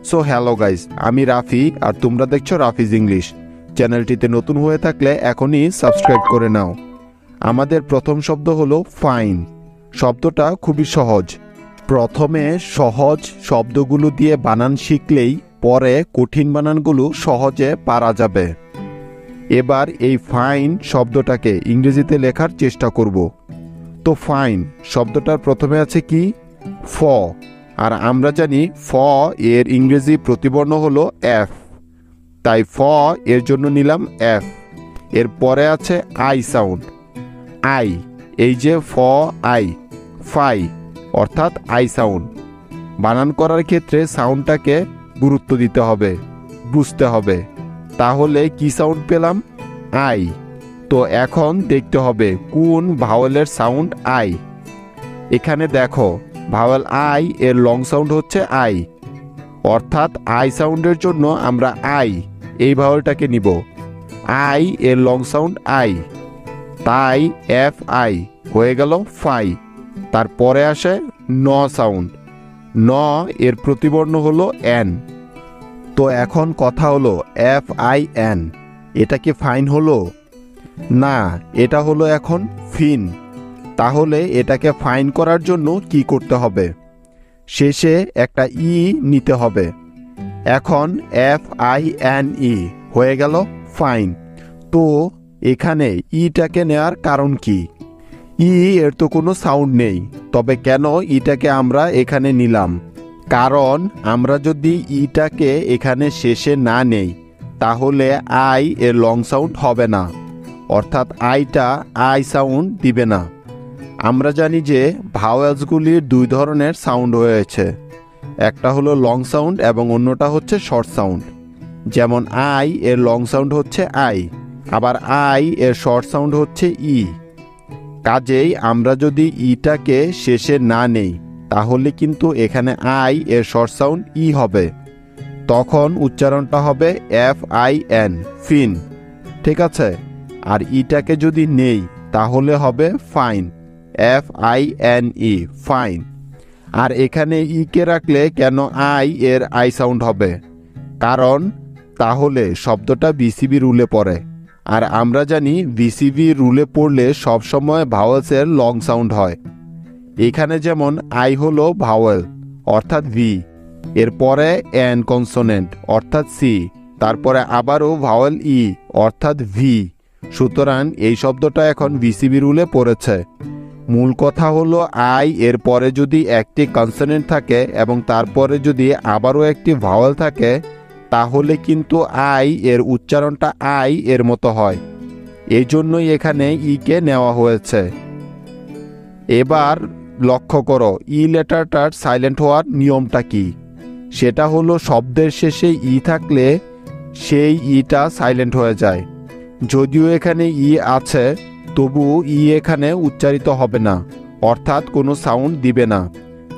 So hello guys, আমি রাফি আর তোমরা দেখছো রাফিজ ইংলিশ। চ্যানেলটিতে নতুন হয়ে থাকলে এখনই সাবস্ক্রাইব করে নাও। আমাদের প্রথম শব্দ হলো ফাইন। শব্দটা খুবই সহজ। প্রথমে সহজ শব্দগুলো দিয়ে বানান শিখলেই পরে কঠিন বানানগুলো সহজে পারা যাবে। এবার এই ফাইন শব্দটাকে ইংরেজিতে লেখার চেষ্টা করব। তো ফাইন শব্দটার প্রথমে আছে কি? ফ। আর আমরা জানি ফ এর ইংরেজি প্রতিবর্ণ হলো এফ, তাই ফ এর জন্য নিলাম এফ। এর পরে আছে আই সাউন্ড, আই। এই যে ফ আই, ফাই অর্থাৎ আই সাউন্ড। বানান করার ক্ষেত্রে সাউন্ডটাকে গুরুত্ব দিতে হবে, বুঝতে হবে। তাহলে কি সাউন্ড পেলাম? আই। তো এখন দেখতে হবে কোন ভাওয়েলের সাউন্ড আই। এখানে দেখো ভাওয়েল আই এর লং সাউন্ড হচ্ছে আই, অর্থাৎ আই সাউন্ডের জন্য আমরা আই এই ভাওয়েলটাকে নিব। আই এর লং সাউন্ড আই, তাই এফ আই হয়ে গেল ফাই। তারপরে আসে ন সাউন্ড, ন এর প্রতিবর্ণ হলো এন। তো এখন কথা হলো এফ আই এন, এটা কি ফাইন হলো? না, এটা হলো এখন ফিন। তাহলে এটাকে ফাইন করার জন্য কি করতে হবে? শেষে একটা ই নিতে হবে। এখন এফ আই এন ই হয়ে গেল ফাইন। তো এখানে ইটাকে নেয়ার কারণ কি? ই এর তো কোনো সাউন্ড নেই, তবে কেন ইটাকে আমরা এখানে নিলাম? কারণ আমরা যদি ইটাকে এখানে শেষে না নেই তাহলে আই এর লং সাউন্ড হবে না, অর্থাৎ আইটা আই সাউন্ড দিবে না। আমরা জানি যে ভাওয়েলসগুলির দুই ধরনের সাউন্ড রয়েছে, একটা হলো লং সাউন্ড এবং অন্যটা হচ্ছে শর্ট সাউন্ড। যেমন আই এর লং সাউন্ড হচ্ছে আই, আবার আই এর শর্ট সাউন্ড হচ্ছে ই। কাজেই আমরা যদি ইটাকে শেষে না নেই তাহলে কিন্তু এখানে আই এর শর্ট সাউন্ড ই হবে। তখন উচ্চারণটা হবে এফ আই এন, ফিন। ঠিক আছে? আর ইটাকে যদি নেই তাহলে হবে fine, F I N E, fine. আর এখানে ই কে রাখলে কেন আই এর আই সাউন্ড হবে? কারণ তাহলে শব্দটা বিসিবি রুলে পড়ে, আর আমরা জানি বিসিবি রুলে পড়লে সবসময় ভাওয়েলসের লং সাউন্ড হয়। এখানে যেমন আই হলো ভাওয়েল অর্থাৎ ভি, এরপরে এন কনসোনেন্ট অর্থাৎ সি, তারপরে আবারও ভাওয়েল ই অর্থাৎ ভি। সুতরাং এই শব্দটা এখন বিসিবি রুলে পড়েছে। মূল কথা হলো আই এর পরে যদি একটি কনসোনেন্ট থাকে এবং তারপরে যদি আবারও একটি ভাওয়েল থাকে তাহলে কিন্তু আই এর উচ্চারণটা আই এর মতো হয়। এই জন্যই এখানে ই কে নেওয়া হয়েছে। এবার লক্ষ্য করো ই লেটারটার সাইলেন্ট হওয়ার নিয়মটা কি? সেটা হলো শব্দের শেষে ই থাকলে সেই ইটা সাইলেন্ট হয়ে যায়। যদিও এখানে ই আছে তবু ই এখানে উচ্চারিত হবে না, অর্থাৎ কোনো সাউন্ড দিবে না,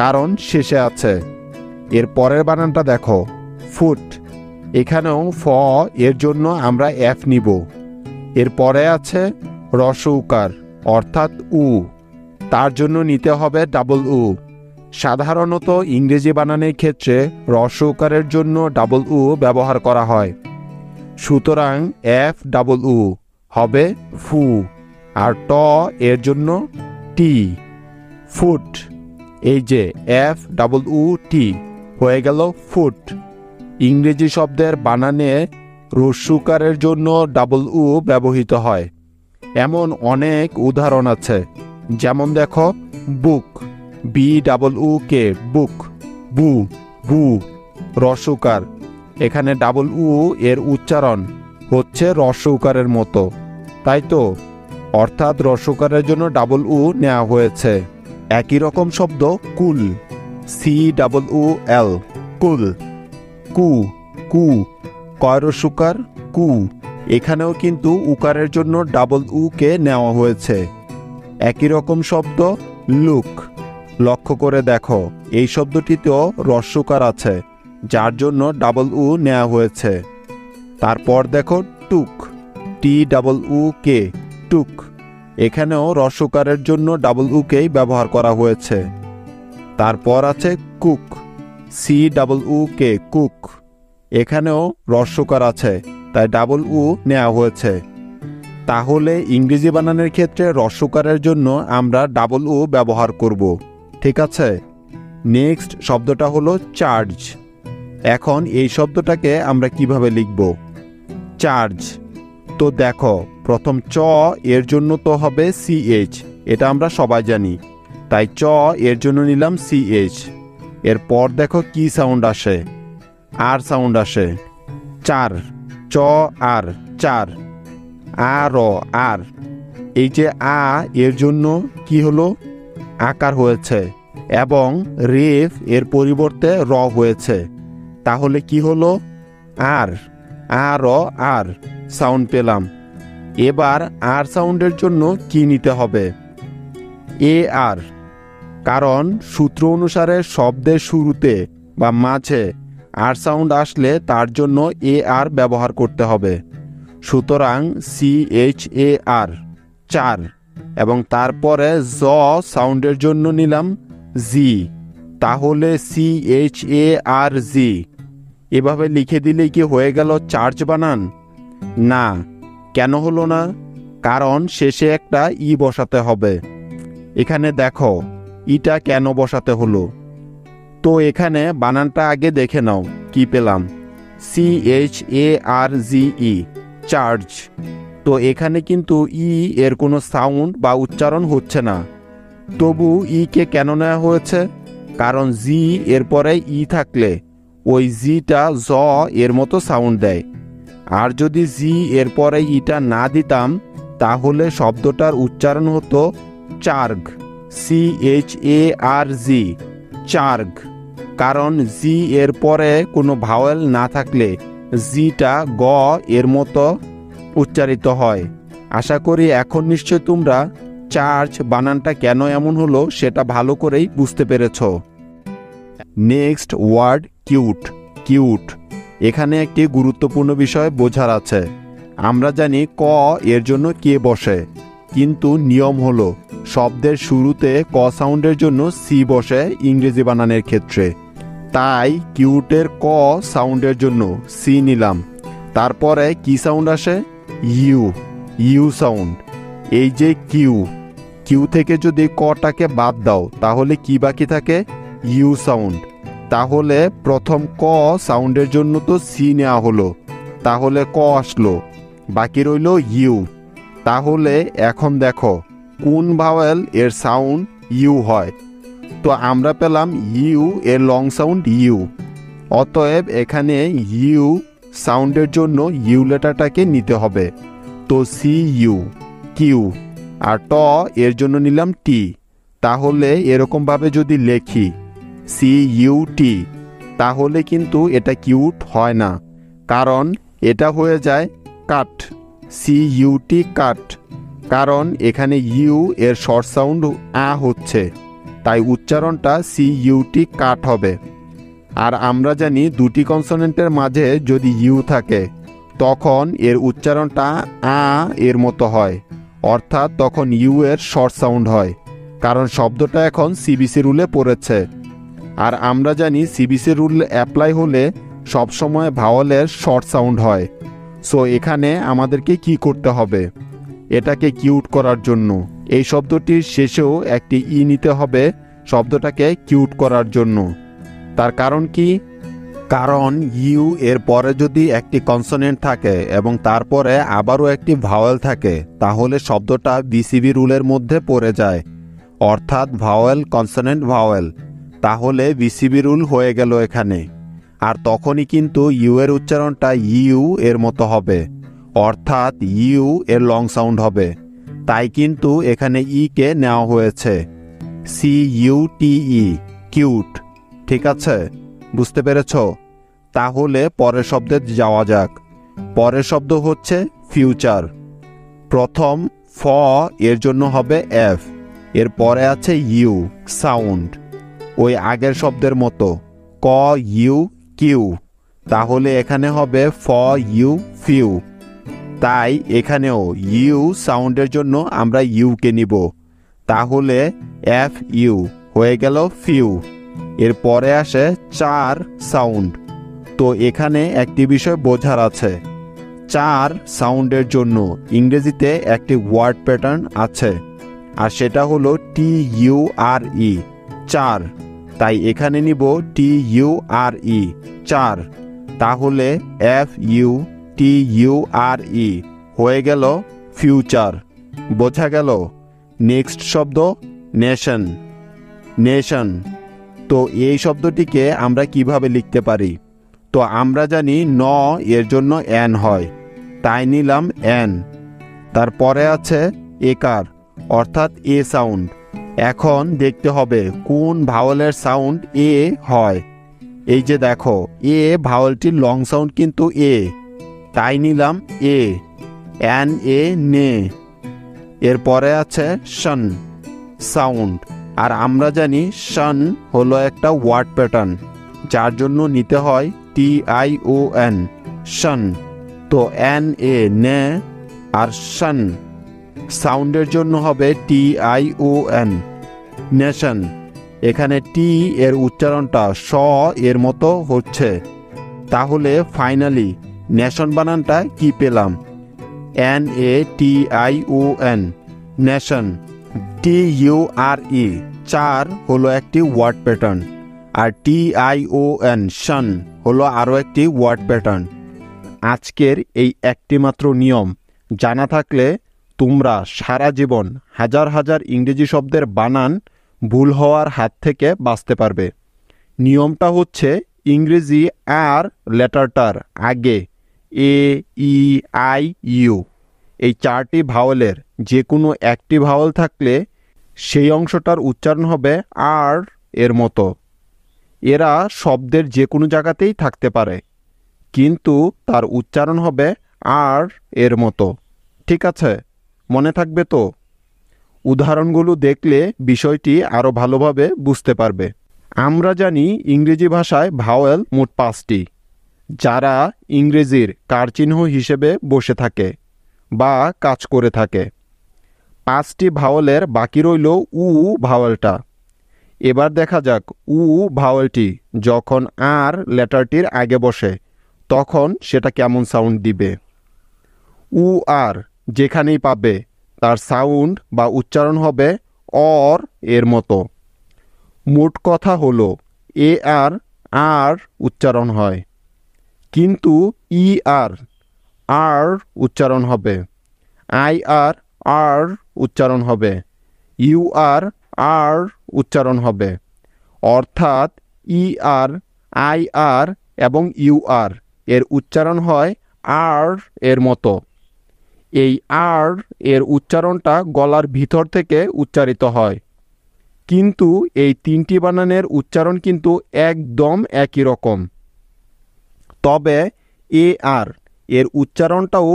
কারণ শেষে আছে। এর পরের বানানটা দেখো, ফুট। এখানেও ফ এর জন্য আমরা এফ নিব। এর পরে আছে রস্ব উকার অর্থাৎ উ, তার জন্য নিতে হবে ডাবল উ। সাধারণত ইংরেজি বানানের ক্ষেত্রে রস্ব উকারের জন্য ডাবল উ ব্যবহার করা হয়। সুতরাং এফ ডাবল উ হবে ফু, আর ট এর জন্য টি, ফুট। এই যে এফ ডাবল উ টি হয়ে গেল ফুট। ইংরেজি শব্দের বানানে রস্যুকারের জন্য ডাবল উ ব্যবহৃত হয়। এমন অনেক উদাহরণ আছে, যেমন দেখো বুক, বি ডাবল উ কে, বুক। বু, বু রস্যুকার, এখানে ডাবল উ এর উচ্চারণ হচ্ছে রস্য উকারের মতো, তাই তো? অর্থাৎ রস্যকারের জন্য ডাবল উ নেওয়া হয়েছে। একই রকম শব্দ কুল, সি ডাবল উ এল, কুল। কু, কু কয় রস্যকার কু, এখানেও কিন্তু উকারের জন্য ডাবল উ কে নেওয়া হয়েছে। একই রকম শব্দ লুক, লক্ষ্য করে দেখো এই শব্দটিতেও রস্যকার আছে, যার জন্য ডাবল উ নেওয়া হয়েছে। তারপর দেখো টুক, টি ডাবল উ কে, টুক। এখানেও রস্যকারের জন্য ডাবল উ কেই ব্যবহার করা হয়েছে। তারপর আছে কুক, CUUK কুক, এখানেও রস্যকার আছে, তাই ডাবল উ নেওয়া হয়েছে। তাহলে ইংরেজি বানানের ক্ষেত্রে রস্যকারের জন্য আমরা ডাবল উ ব্যবহার করব, ঠিক আছে। নেক্সট শব্দটা হলো চার্জ। এখন এই শব্দটাকে আমরা কিভাবে লিখব? চার্জ। তো দেখো, প্রথম চ এর জন্য তো হবে CH, এটা আমরা সবাই জানি, তাই চ এর জন্য নিলাম CH। এরপর দেখো কি সাউন্ড আসে, আর সাউন্ড আসে, চার, চ আর, চার, আর আর। এই যে আ এর জন্য কি হলো, আকার হয়েছে, এবং রেফ এর পরিবর্তে র হয়েছে, তাহলে কি হলো, আর, আর সাউন্ড পেলাম। এবার আর সাউন্ডের জন্য কি নিতে হবে? AR, কারণ সূত্র অনুসারে শব্দের শুরুতে বা মাঝে আর সাউন্ড আসলে তার জন্য AR ব্যবহার করতে হবে। সুতরাং CHAR, চার, এবং তারপরে জ সাউন্ডের জন্য নিলাম জি, তাহলে CHARG। এভাবে লিখে দিলেই কি হয়ে গেল চার্জ বানান? না, কেন হলো না? কারণ শেষে একটা ই বসাতে হবে। এখানে দেখো ইটা কেন বসাতে হলো। তো এখানে বানানটা আগে দেখে নাও, কি পেলাম, CHARGE, চার্জ। তো এখানে কিন্তু ই এর কোনো সাউন্ড বা উচ্চারণ হচ্ছে না, তবু ই কে কেন নেওয়া হয়েছে? কারণ জি এর পরে ই থাকলে ওই জিটা জ এর মতো সাউন্ড দেয়, আর যদি জি এর পরে ইটা না দিতাম তাহলে শব্দটার উচ্চারণ হতো চার্গ, CHARG, চার্গ। কারণ জি এর পরে কোনো ভাওয়েল না থাকলে জিটা গ এর মতো উচ্চারিত হয়। আশা করি এখন নিশ্চয় তোমরা চার্জ বানানটা কেন এমন হলো সেটা ভালো করেই বুঝতে পেরেছ। Next word cute. কিউট, এখানে একটি গুরুত্বপূর্ণ বিষয় বোঝার আছে। আমরা জানি ক এর জন্য কে বসে, কিন্তু নিয়ম হলো শব্দের শুরুতে ক সাউন্ডের জন্য সি বসে ইংরেজি বানানের ক্ষেত্রে। তাই কিউটের ক সাউন্ডের জন্য সি নিলাম। তারপরে কি সাউন্ড আসে? U sound. এই যে কিউ থেকে যদি কটাকে বাদ দাও তাহলে কি বাকি থাকে? U sound. তাহলে প্রথম ক সাউন্ডের জন্য তো সি নেওয়া হলো, তাহলে ক আসলো, বাকি রইল ইউ। তাহলে এখন দেখো কোন ভাওয়েল এর সাউন্ড ইউ হয়। তো আমরা পেলাম ইউ এর লং সাউন্ড ইউ। অতএব এখানে ইউ সাউন্ডের জন্য ইউ লেটারটাকে নিতে হবে। তো CU, কিউ, আর ট এর জন্য নিলাম টি। তাহলে এরকমভাবে যদি লেখি CUT, তাহলে কিন্তু এটা কিউট হয় না, কারণ এটা হয়ে যায় কাট, CUT, কাট। কারণ এখানে ইউ এর শর্ট সাউন্ড আ হচ্ছে, তাই উচ্চারণটা CUT, কাট হবে। আর আমরা জানি দুটি কনসোনেন্টের মাঝে যদি ইউ থাকে তখন এর উচ্চারণটা আ এর মতো হয়, অর্থাৎ তখন ইউ এর শর্ট সাউন্ড হয়, কারণ শব্দটা এখন CBC রুলে পড়েছে। আর আমরা জানি CBC রুল অ্যাপ্লাই হলে সবসময় ভাওয়েলের শর্ট সাউন্ড হয়। সো এখানে আমাদেরকে কি করতে হবে? এটাকে কিউট করার জন্য এই শব্দটির শেষেও একটি ই নিতে হবে শব্দটাকে কিউট করার জন্য। তার কারণ কি? কারণ ইউ এর পরে যদি একটি কনসোনেন্ট থাকে এবং তারপরে আবারও একটি ভাওয়েল থাকে তাহলে শব্দটা BCB রুলের মধ্যে পড়ে যায়, অর্থাৎ ভাওয়েল কনসোনেন্ট ভাওয়েল। তাহলে BCB রুল হয়ে গেল এখানে। আর তখনই কিন্তু ইউ এর উচ্চারণটা ইউ এর মতো হবে, অর্থাৎ ইউ এর লং সাউন্ড হবে। তাই কিন্তু এখানে ই কে নেওয়া হয়েছে, CUTE, কিউট। ঠিক আছে, বুঝতে পেরেছ? তাহলে পরের শব্দে যাওয়া যাক। পরের শব্দ হচ্ছে ফিউচার। প্রথম ফ এর জন্য হবে এফ, এর পরে আছে ইউ সাউন্ড, ওই আগের শব্দের মতো ক ইউ কিউ। তাহলে এখানে হবে ফ ইউ ফিউ। তাই এখানেও ইউ সাউন্ডের জন্য আমরা ইউ কে নিব, তাহলে FU হয়ে গেল ফিউ। এর পরে আসে চার সাউন্ড। তো এখানে একটি বিষয় বোঝার আছে, চার সাউন্ডের জন্য ইংরেজিতে একটি ওয়ার্ড প্যাটার্ন আছে, আর সেটা হলো TURE, চার। তাই এখানে নিব TURE, চার। তাহলে FUTURE হয়ে গেল ফিউচার। বোঝা গেল? নেক্সট শব্দ নেশন। নেশন, তো এই শব্দটিকে আমরা কিভাবে লিখতে পারি? তো আমরা জানি ন এর জন্য এন হয়, তাই নিলাম এন। তারপরে আছে একার, অর্থাৎ এ সাউন্ড। এখন দেখতে হবে কোন ভাওয়েলের সাউন্ড এ হয়। এই যে দেখো, এ ভাওয়েলটির লং সাউন্ড কিন্তু এ, তাই নিলাম এ, এন এ নে। এরপরে আছে শন সাউন্ড, আর আমরা জানি শন হলো একটা ওয়ার্ড প্যাটার্ন, যার জন্য নিতে হয় TION, শন। তো এন এ নে, আর শন সাউন্ডের জন্য হবে TION, নেশন। এখানে টি এর উচ্চারণটা স এর মতো হচ্ছে, তাহলে ফাইনালি নেশন বানানটা কি পেলাম? NATION, nation. TURE, চার হলো একটি ওয়ার্ড প্যাটার্ন, আর TION, শন হলো আরও একটি ওয়ার্ড প্যাটার্ন। আজকের এই একটি মাত্র নিয়ম জানা থাকলে তোমরা সারা জীবন হাজার হাজার ইংরেজি শব্দের বানান ভুল হওয়ার হাত থেকে বাঁচতে পারবে। নিয়মটা হচ্ছে, ইংরেজি আর লেটারটার আগে AEIU এই চারটি ভাওয়েলের যে কোনো একটি ভাওয়েল থাকলে সেই অংশটার উচ্চারণ হবে আর এর মতো। এরা শব্দের যে কোনো জায়গাতেই থাকতে পারে, কিন্তু তার উচ্চারণ হবে আর এর মতো। ঠিক আছে, মনে থাকবে তো? উদাহরণগুলো দেখলে বিষয়টি আরও ভালোভাবে বুঝতে পারবে। আমরা জানি ইংরেজি ভাষায় ভাওয়েল মোট 5টি, যারা ইংরেজির কারচিহ্ন হিসেবে বসে থাকে বা কাজ করে থাকে। 5টি ভাওয়েলের বাকি রইল উ ভাওয়েলটা। এবার দেখা যাক উ ভাওয়েলটি যখন আর লেটারটির আগে বসে তখন সেটা কেমন সাউন্ড দিবে। উ আর যেখানেই পাবে তার সাউন্ড বা উচ্চারণ হবে অর এর মতো। মোট কথা হলো এ আর আর উচ্চারণ হয়, কিন্তু ই আর উচ্চারণ হবে, আই আর উচ্চারণ হবে, ইউ আর উচ্চারণ হবে। অর্থাৎ ই আই এবং ইউ এর উচ্চারণ হয় আর এর মতো। এই আর এর উচ্চারণটা গলার ভিতর থেকে উচ্চারিত হয়, কিন্তু এই তিনটি বানানের উচ্চারণ কিন্তু একদম একই রকম। তবে এ আর এর উচ্চারণটাও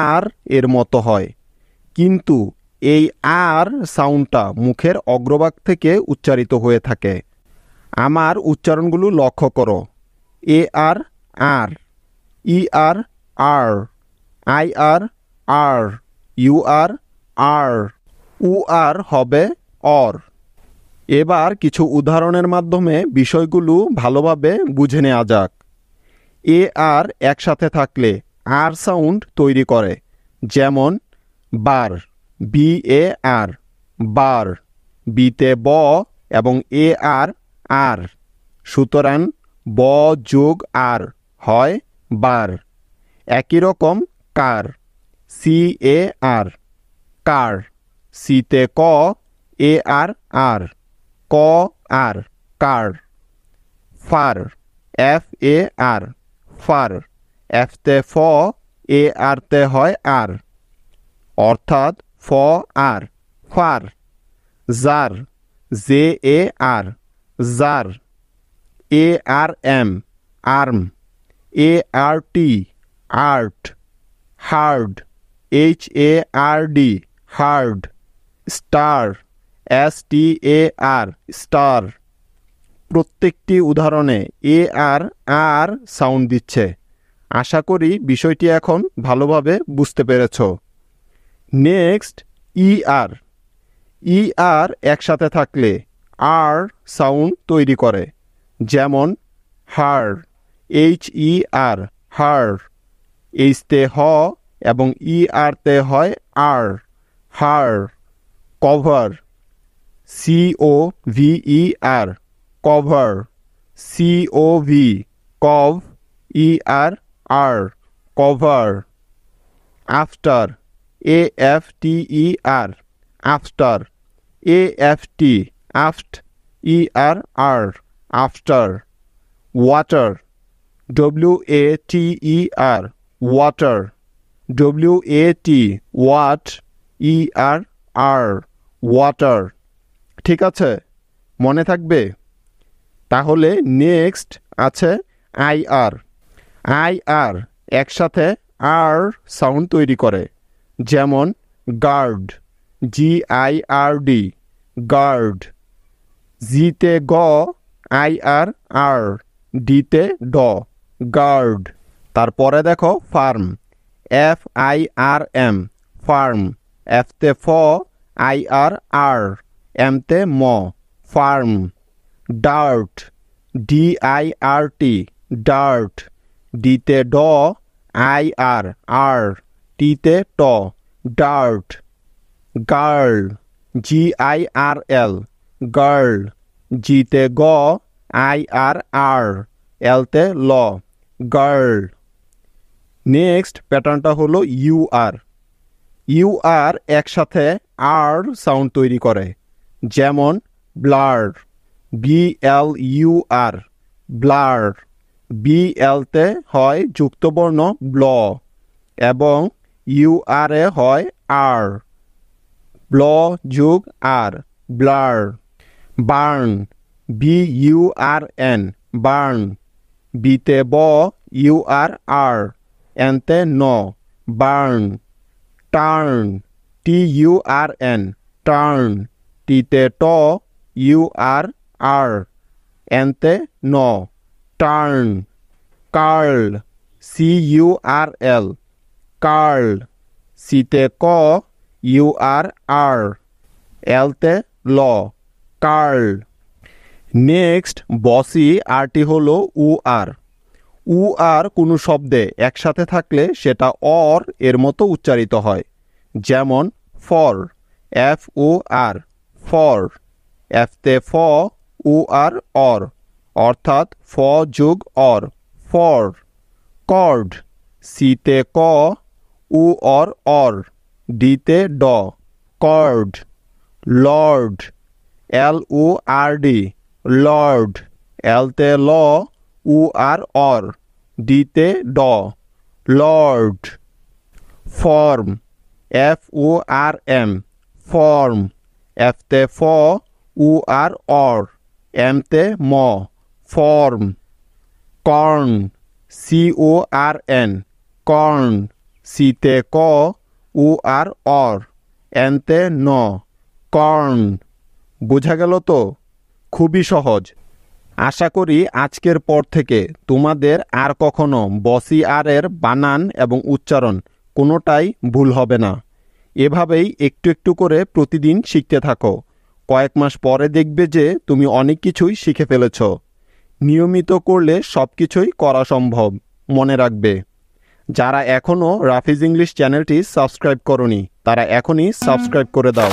আর এর মতো হয়, কিন্তু এই আর সাউন্ডটা মুখের অগ্রভাগ থেকে উচ্চারিত হয়ে থাকে। আমার উচ্চারণগুলো লক্ষ্য করো। এ আর ই আর আই আর, ইউ আর, উ আর হবে অর। এবার কিছু উদাহরণের মাধ্যমে বিষয়গুলো ভালোভাবে বুঝে নেওয়া যাক। এ আর একসাথে থাকলে আর সাউন্ড তৈরি করে, যেমন বার, BAR, বার। বিতে ব এবং এ আর, সুতরাং ব যোগ আর হয় বার। একই রকম কার, CAR, কার। সিতে ক, AR, ক আর, কার। Far, FAR, far. এফতে ফ, AR তে হয় আর, অর্থাৎ ফ আর, far. Jar, JAR, jar. ARM, arm. ART, art. Hard, HARD, hard. Star, STAR, star. প্রত্যেকটি উদাহরণে আর সাউন্ড দিচ্ছে। আশা করি বিষয়টি এখন ভালোভাবে বুঝতে পেরেছ। নেক্সট ই আর একসাথে থাকলে আর সাউন্ড তৈরি করে, যেমন হার, HER, হার। এইচতে হ এবং ER-তে হয় আর, her. Cover, COVER, cover, COV, কভ, ER, cover. After, AFTER, after, AFT, আফট, ER, after. Water, WATER, water, WAT, ওয়াট, ER, ওয়াটার। ঠিক আছে, মনে থাকবে? তাহলে নেক্সট আছে IR। IR একসাথে আর সাউন্ড তৈরি করে, যেমন গার্ড, GIRD, গার্ড। জিতে গ, IR, ডিতে ড, গার্ড। তারপরে দেখো ফার্ম, FIRM, ফার্ম। এফতে ফ, IRR, এমতে ম, ফার্ম। Dirt, DIRT, dirt. ডিতে ড, IRR, টিতে ট, ডার্ট। Girl, GIRL, girl. জিতে গ, IRR, এলতে ল, গার্ল। নেক্সট প্যাটার্নটা হলো UR। UR একসাথে আর সাউন্ড তৈরি করে, যেমন ব্লার, BLUR, ব্লার। BLতে হয় যুক্তবর্ণ ব্ল এবং UR-এ হয় আর, ব্ল যুগ আর, ব্লার। Burn, BURN, burn. বিতে ব, URR, এনতে ন, বার্ন। Turn, TURN, turn. টিতে ট, URR, এনতে ন, টার্ন। Curl, CURL, curl. সিতে ক, URR, এলতে ল, কার্ল। নেক্সট বসি আরটি হলো UR। UR কোনো শব্দে একসাথে থাকলে সেটা অর এর মতো উচ্চারিত হয়, যেমন ফর, FOR, ফর। এফতে ফ, UR, অর, অর্থাৎ ফ যোগ অর, ফর। কর্ড, সিতে ক, UR, অর, ডিতে ড, কর্ড। Lord, LORD, lord. এলতে ল, UR, অর, ডিতে ড, লর্ড। Form, FORM, form. এফতে ফ, UR, অর, এমতে ম, ফর্ম। Corn, CORN, corn. সিতে ক, UR, অর, এনতে ন, কর্ন। বোঝা গেল তো? খুবই সহজ। আশা করি আজকের পর থেকে তোমাদের আর কখনো বসি আর এর বানান এবং উচ্চারণ কোনোটাই ভুল হবে না। এভাবেই একটু একটু করে প্রতিদিন শিখতে থাকো। কয়েক মাস পরে দেখবে যে তুমি অনেক কিছুই শিখে ফেলেছ। নিয়মিত করলে সব কিছুই করা সম্ভব। মনে রাখবে, যারা এখনও রাফিজ ইংলিশ চ্যানেলটি সাবস্ক্রাইব করনি তারা এখনই সাবস্ক্রাইব করে দাও।